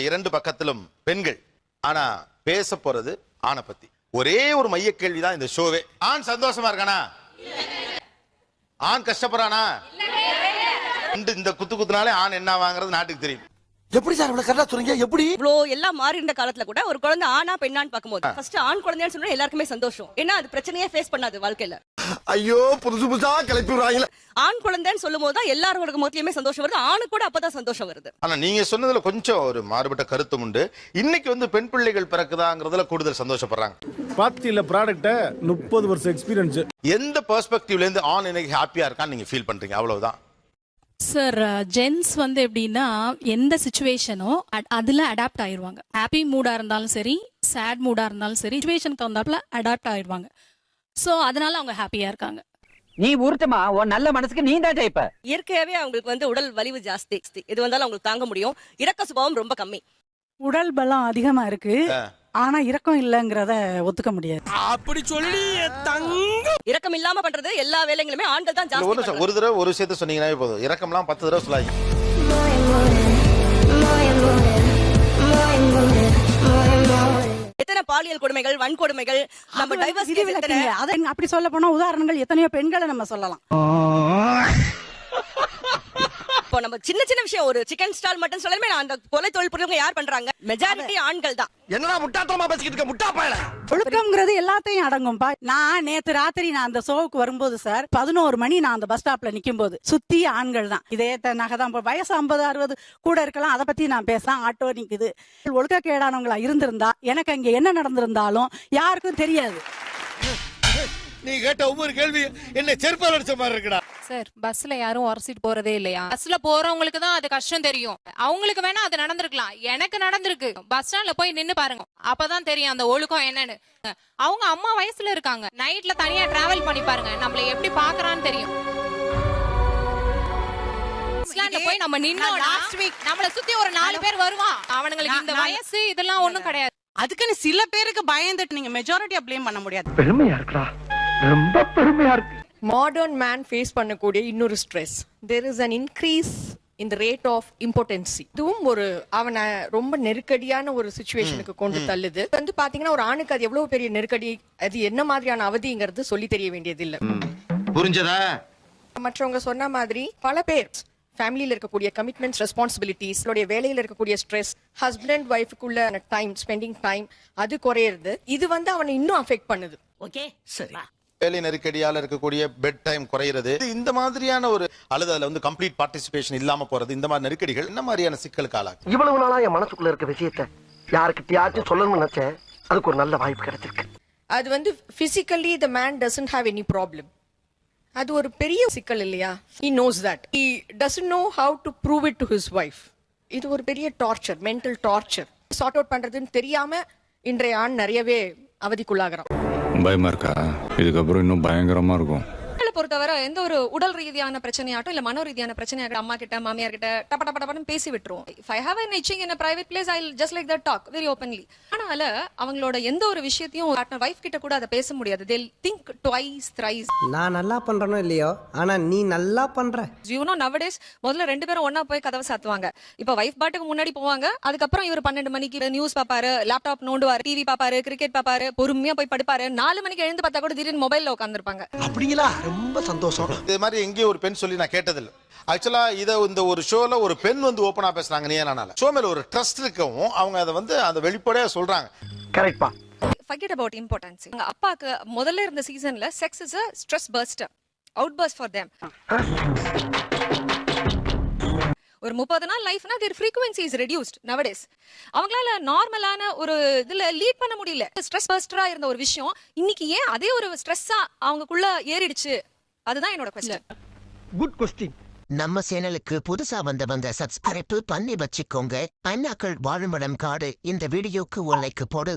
இரண்டு பக்கத்திலும் பெண்கள். ஆனா பேச போறது ஆணை பத்தி. ஒரே ஒரு மைய கேள்விதான் இந்த ஷோவே. ஆண் சந்தோஷமா இருக்கானா? ஆண் கஷ்டப்படுறானா? இந்த குத்துனாலே ஆண் என்ன வாங்குறது நாட்டுக்கு தெரியும். எப்படி சார் இவ்வளவு கரெக்டா சொல்றீங்க? எப்படி இவ்ளோ எல்லாம் மாறி இருந்த காலத்துல கூட ஒரு குழந்தை ஆணா பெண்ணான்னு பாக்கும்போது ஃபர்ஸ்ட் ஆண் குழந்தைன்னு சொன்னா எல்லாருக்குமே சந்தோஷம். ஏன்னா அது பிரச்சனையே ஃபேஸ் பண்ணாது வாழ்க்கையில. ஐயோ புதுசு புதுசா கிளப்பி விடுறாங்க. ஆண் குழந்தைன்னு சொல்லும் போது தான் எல்லாரோட முகத்திலுமே சந்தோஷம் வருது. ஆணு கூட அப்பதான் சந்தோஷம் வருது. ஆனா நீங்க சொன்னதுல கொஞ்சம் ஒரு மாறுபட்ட கருத்தும் உண்டு. இன்னைக்கு பெண் பிள்ளைகள் பிறக்குதாங்கிறதுல கூடுதல் சந்தோஷப்படுறாங்க. பாத்தியில ப்ராடக்ட்ட 30 வருஷம் எக்ஸ்பீரியன்ஸ். எந்த பெர்ஸ்பெக்டிவ்ல இருந்து ஆண் இன்னைக்கு ஹாப்பியா இருக்கான்னு நீங்க ஃபீல் பண்றீங்க? அவ்வளவுதான் சார். ஜென்ஸ் எப்படின்னா எந்த சிச்சுவேஷனோ அதுல அடாப்ட் ஆயிருவாங்க. ஹாப்பி மூடா இருந்தாலும் சரி, சேட் மூடா இருந்தாலும் சரி, சிச்சுவேஷனுக்கு தகுந்தாப்புல அடாப்ட் ஆயிருவாங்க. சோ அதனால அவங்க ஹாப்பியா இருக்காங்க. நீ ஊர்த்தமா உன் நல்ல மனசுக்கு நீ தான் ஜெயிப்ப. இயற்கையாவே அவங்களுக்கு உடல் வலிவு ஜாஸ்தி. இது வந்தாலும் அவங்களுக்கு தாங்க முடியும். இரக்க சுபாவம் ரொம்ப கம்மி. உடல் பலம் அதிகமா இருக்கு, ஆனா இரக்கம் இல்லங்கறத ஒத்துக்க முடியாது. அப்படி சொல்லி இரக்கம் இல்லாம பண்றது எல்லா வேலைகளுமே ஆண்கள் தான் ஜாஸ்தி பண்றாங்க. ஒரு தடவை ஒரு விஷயத்தை சொன்னீங்கன்னாவே போதும். இரக்கம்லாம் 10 தடவை சொல்லாதீங்க. எத்தனை பாலியல் கொடுமைகள், வன்கொடுமைகள், நம்ம டைவர்ஸ் அதை அப்படி சொல்ல போனா உதாரணங்கள் எத்தனையோ பெண்களை நம்ம சொல்லலாம். இப்போ நம்ம சின்ன சின்ன விஷயம், ஒரு சிக்கன் ஸ்டால் மட்டும் சொல்லாமே அந்த கொலை தொழில் புரியவங்க யார் பண்றாங்க? மெஜாரிட்டி ஆண்கள் தான். என்னடா முட்டாத்தனமா பேசிக்கிட்டு இருக்க முட்டா பயல. ஒழுக்கம்ங்கிறது எல்லாத்தையும் அடங்கும்பா. நான் நேத்து ராத்திரி அந்த ஷோவுக்கு வரும்போது சார் 11 மணி நான் அந்த பஸ் ஸ்டாப்ல நிக்கும் போது சுத்தி ஆண்கள் தான். இதே நகைதான் வயசு 50-60 கூட இருக்கலாம். அதை பத்தி நான் பேசலாம். ஆட்டோ நிக்குது. ஒழுக்கக்கேடானவங்களா இருந்திருந்தா எனக்கு அங்க என்ன நடந்திருந்தாலும் யாருக்கும் தெரியாது. நீ கேட்ட ஒவ்வொரு கேள்வி என்ன செருப்பால் அடிச்ச மாதிரி இருக்குடா. சார் பஸ்ல யாரும் உரசிட்டு போறதே இல்லையா? பஸ்ல போறவங்களுக்கு தான் அது கஷ்டம் தெரியும். அவங்களுக்கு வேணா அது நடந்திருக்கலாம். எனக்கு நடந்திருக்கு. பஸ் ஸ்டாண்ட்ல போய் நின்னு பாருங்க, அப்பதான் தெரியும் அந்த ஒழுக்கம் என்னன்னு. அவங்க அம்மா வயசுல இருக்காங்க. நைட்ல தனியா டிராவல் பண்ணி பாருங்க, நம்மள எப்படி பாக்குறான்னு தெரியும். போய் நம்ம நின்னோம்னா நம்மள சுத்தி ஒரு 4 பேர் வருவான். அவங்களுக்கு இந்த வயசு இதெல்லாம் ஒண்ணும் கிடையாது. அதுக்குன்னு சில பேருக்கு பயந்துட்டு நீங்க மெஜாரிட்டியா ப்ளேம் பண்ண முடியாது. பெருமையா இருக்குடா, ரொம்ப பெருமையா இருக்கு. மாடர்ன் மேன் ஃபேஸ் பண்ணக்கூடிய இன்னொரு stress, there is an increase in the rate of importance. இதுவும் ஒரு அவனை ரொம்ப நெருக்கடியான ஒரு சிச்சுவேஷனுக்கு கொண்டு தள்ளுது. பாத்தீங்கன்னா ஒரு ஆணுக்கு அது எவ்வளவு பெரிய நெருக்கடி, அது என்ன மாதிரியான அவதிங்கிறது சொல்லி தெரிய வேண்டியது இல்ல. புரிஞ்சதா? மற்றவங்க சொன்ன மாதிரி பல பேர் ஃபேமிலியில இருக்கக்கூடிய கமிட்மெண்ட்ஸ், ரெஸ்பான்சிபிலிட்டிஸ், வேலையில இருக்கக்கூடிய ஸ்ட்ரெஸ், ஹஸ்பண்ட் அண்ட் ஒய்ஃபுக்குள்ள டைம் ஸ்பெண்டிங் டைம் அது குறையிறது. இது அவனை இன்னும் அஃபெக்ட் பண்ணுது. ஓகே சரி. வேலை நெருக்கடியால இருக்கக்கூடிய பெட் டைம் குறையிறது, இந்த மாதிரியான ஒரு அல்லது அதுல கம்ப்ளீட் பார்ட்டிசிபேஷன் இல்லாம போறது, இந்த மாதிரி நெருக்கடிகள் என்ன மாதிரியான சிக்கலுக்கு ஆளாகும்? இவ்வளவு நாளா என் மனசுக்குள்ள இருக்க விஷயத்தை யாருக்கிட்டயாச்சும் சொல்லணும்னு நினைச்சேன். அதுக்கு ஒரு நல்ல வாய்ப்பு கிடைச்சிருக்கு. அது physically the man doesn't have any problem. அது ஒரு பெரிய சிக்கல் இல்லையா? He knows that. He doesn't know how to prove it to his wife. இது ஒரு பெரிய torture, mental torture. Sort out பண்றதுன்னு தெரியாம இன்றைய ஆண் நிறையவே அவதிக்குள்ளாகிறான். பயமா இருக்கா? இதுக்கப்புறம் இன்னும் பயங்கரமா இருக்கும். பொறுத்தவரை எந்த ஒரு உடல் ரீதியான பிரச்சனையாட்டும் இல்ல மனோ ரீதியான பிரச்சனையாகட்டும் அம்மா கிட்ட மாமியார் கிட்ட டப்படப்படன்னு பேசி விட்டுருவோம். If I have an itching in a private place, I'll just like that talk very openly. ஆனால அவங்களோட எந்த ஒரு விஷயத்தையும் பார்ட்னர் வைஃப் கிட்ட கூட அதை பேச முடியாது. They'll think twice thrice. நான் நல்லா பண்றேனோ இல்லையோ, ஆனா நீ நல்லா பண்ற. You know nowadays முதல்ல 2 பேரும் ஒண்ணா போய் கதவை சாத்துவாங்க. இப்ப வைஃப் பாட்டுக்கு முன்னாடி போவாங்க. அதுக்கப்புறம் இவர் 12 மணிக்கு நியூஸ் பாப்பாரு, லேப்டாப் நோண்டுவாரு, டிவி பாப்பாரு, கிரிக்கெட் பாப்பாரு, பொறுமையா போய் படுப்பாரு. 4 மணிக்கு எழுந்து பார்த்தா கூட திடீர்னு மொபைல்ல உட்கார்ந்திருப்பாங்க. அப்படிங்களா? ரொம்ப சந்தோஷம். இது மாதிரி எங்கேயும் ஒரு பெண் சொல்லி நான் கேட்டதில்லை. ஆக்சுவலா இந்த ஒரு ஷோல ஒரு பெண் ஓபனா பேசுறாங்க. நீ என்னால ஷோ மேல ஒரு ட்ரஸ்ட் இருக்கவும் அவங்க அதை அந்த வெளிப்படையா சொல்றாங்க. கரெக்ட்பா. Forget about importance. எங்க அப்பாக்கு முதல்ல இருந்த சீசன்ல sex is a stress burster, outburst for them. ஒரு 30 நாள் லைஃப்னா their frequency is reduced nowadays. அவங்களால நார்மலான ஒரு இதுல லீட் பண்ண முடியல. ஸ்ட்ரெஸ் பஸ்டரா இருந்த ஒரு விஷயம் இன்னைக்கு ஏன் அதே ஒரு ஸ்ட்ரெஸ்ஸா அவங்களுக்குள்ள ஏறிடுச்சு? அதுதான் என்னோட क्वेश्चन. Good question. நம்ம சேனலுக்கு புதுசா வந்தவங்க சப்ஸ்கிரைப் பண்ணி வச்சுக்கோங்க. அண்ணாக்கள் வாழுமிடம் காடு இந்த வீடியோக்கு ஒரு லைக் போடு.